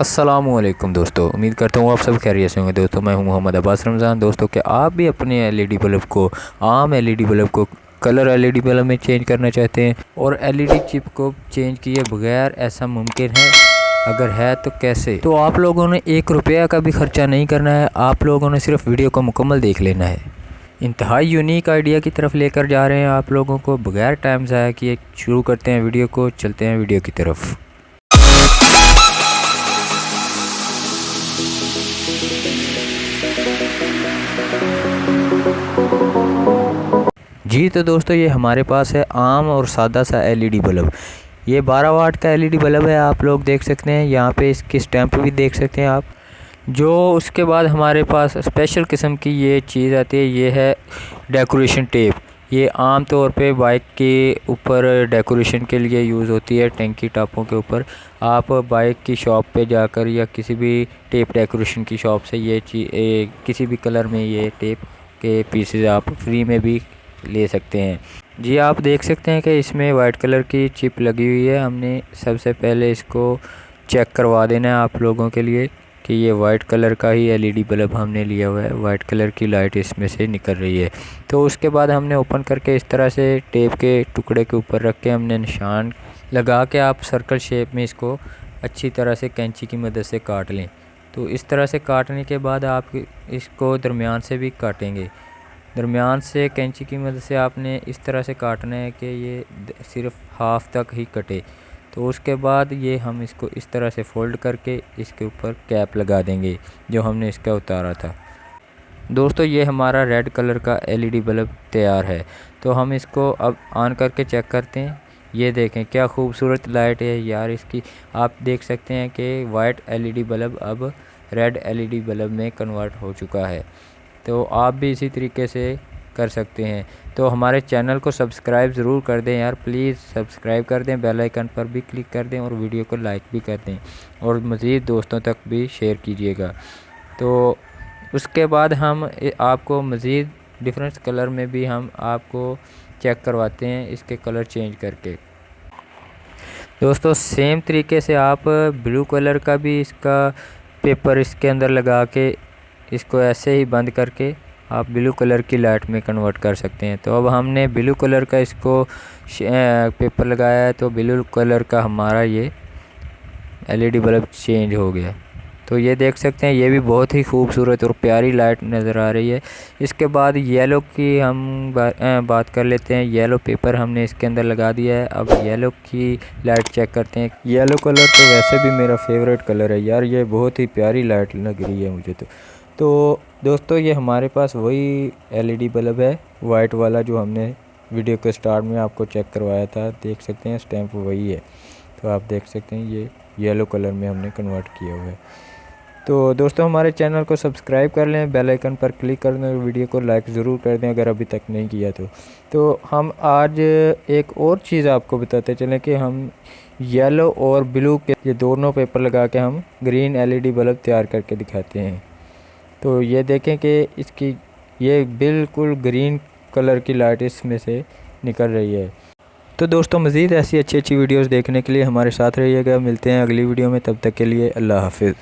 अस्सलामुअलैकुम दोस्तों, उम्मीद करता हूँ आप सब खैरियत से होंगे। दोस्तों मैं हूँ मोहम्मद अब्बास रमज़ान। दोस्तों क्या आप भी अपने एलईडी बल्ब को आम एलईडी बल्ब को कलर एलईडी बल्ब में चेंज करना चाहते हैं और एलईडी चिप को चेंज किए बगैर ऐसा मुमकिन है? अगर है तो कैसे? तो आप लोगों ने 1 रुपया का भी ख़र्चा नहीं करना है, आप लोगों ने सिर्फ वीडियो को मुकम्मल देख लेना है। इंतहाई यूनिक आइडिया की तरफ लेकर जा रहे हैं आप लोगों को। बगैर टाइम ज़ाया किए शुरू करते हैं वीडियो को, चलते हैं वीडियो की तरफ। जी तो दोस्तों ये हमारे पास है आम और सादा सा एलईडी बल्ब। ये 12 वाट का एलईडी बल्ब है, आप लोग देख सकते हैं। यहाँ पे इसकी स्टैंप भी देख सकते हैं आप। जो उसके बाद हमारे पास स्पेशल किस्म की ये चीज़ आती है, ये है डेकोरेशन टेप। ये आम तौर पे बाइक के ऊपर डेकोरेशन के लिए यूज़ होती है, टंकी टापों के ऊपर। आप बाइक की शॉप पे जाकर या किसी भी टेप डेकोरेशन की शॉप से ये चीज़ किसी भी कलर में ये टेप के पीसेज आप फ्री में भी ले सकते हैं। जी आप देख सकते हैं कि इसमें वाइट कलर की चिप लगी हुई है। हमने सबसे पहले इसको चेक करवा देना है आप लोगों के लिए कि ये वाइट कलर का ही एलईडी बल्ब हमने लिया हुआ है, वाइट कलर की लाइट इसमें से निकल रही है। तो उसके बाद हमने ओपन करके इस तरह से टेप के टुकड़े के ऊपर रख के हमने निशान लगा के आप सर्कल शेप में इसको अच्छी तरह से कैंची की मदद से काट लें। तो इस तरह से काटने के बाद आप इसको दरमियान से भी काटेंगे। दरमियान से कैंची की मदद से आपने इस तरह से काटना है कि ये सिर्फ हाफ तक ही कटे। तो उसके बाद ये हम इसको इस तरह से फ़ोल्ड करके इसके ऊपर कैप लगा देंगे जो हमने इसका उतारा था। दोस्तों ये हमारा रेड कलर का एलईडी बल्ब तैयार है। तो हम इसको अब ऑन करके चेक करते हैं। ये देखें क्या खूबसूरत लाइट है यार इसकी। आप देख सकते हैं कि वाइट एलईडी बल्ब अब रेड एलईडी बल्ब में कन्वर्ट हो चुका है। तो आप भी इसी तरीके से कर सकते हैं। तो हमारे चैनल को सब्सक्राइब ज़रूर कर दें यार, प्लीज़ सब्सक्राइब कर दें, बेल आइकन पर भी क्लिक कर दें और वीडियो को लाइक भी कर दें और मज़ीद दोस्तों तक भी शेयर कीजिएगा। तो उसके बाद हम आपको मज़ीद डिफरेंट कलर में भी हम आपको चेक करवाते हैं इसके कलर चेंज करके। दोस्तों सेम तरीके से आप ब्लू कलर का भी इसका पेपर इसके अंदर लगा के इसको ऐसे ही बंद करके आप ब्लू कलर की लाइट में कन्वर्ट कर सकते हैं। तो अब हमने ब्लू कलर का इसको पेपर लगाया है, तो ब्लू कलर का हमारा ये एलईडी बल्ब चेंज हो गया। तो ये देख सकते हैं, ये भी बहुत ही खूबसूरत और प्यारी लाइट नज़र आ रही है। इसके बाद येलो की हम बात कर लेते हैं। येलो पेपर हमने इसके अंदर लगा दिया है। अब येलो की लाइट चेक करते हैं। येलो कलर तो वैसे भी मेरा फेवरेट कलर है यार, ये बहुत ही प्यारी लाइट लग रही है मुझे। तो दोस्तों ये हमारे पास वही एलईडी बल्ब है वाइट वाला जो हमने वीडियो के स्टार्ट में आपको चेक करवाया था। देख सकते हैं स्टैम्प वही है। तो आप देख सकते हैं ये येलो कलर में हमने कन्वर्ट किया हुआ है। तो दोस्तों हमारे चैनल को सब्सक्राइब कर लें, बेल आइकन पर क्लिक कर दें और वीडियो को लाइक ज़रूर कर दें अगर अभी तक नहीं किया तो हम आज एक और चीज़ आपको बताते चलें कि हम येलो और ब्लू के ये दोनों पेपर लगा के हम ग्रीन एलईडी बल्ब तैयार करके दिखाते हैं। तो ये देखें कि इसकी ये बिल्कुल ग्रीन कलर की लाइट इसमें से निकल रही है। तो दोस्तों मज़ीद ऐसी अच्छी वीडियोस देखने के लिए हमारे साथ रहिएगा। मिलते हैं अगली वीडियो में, तब तक के लिए अल्लाह हाफिज़।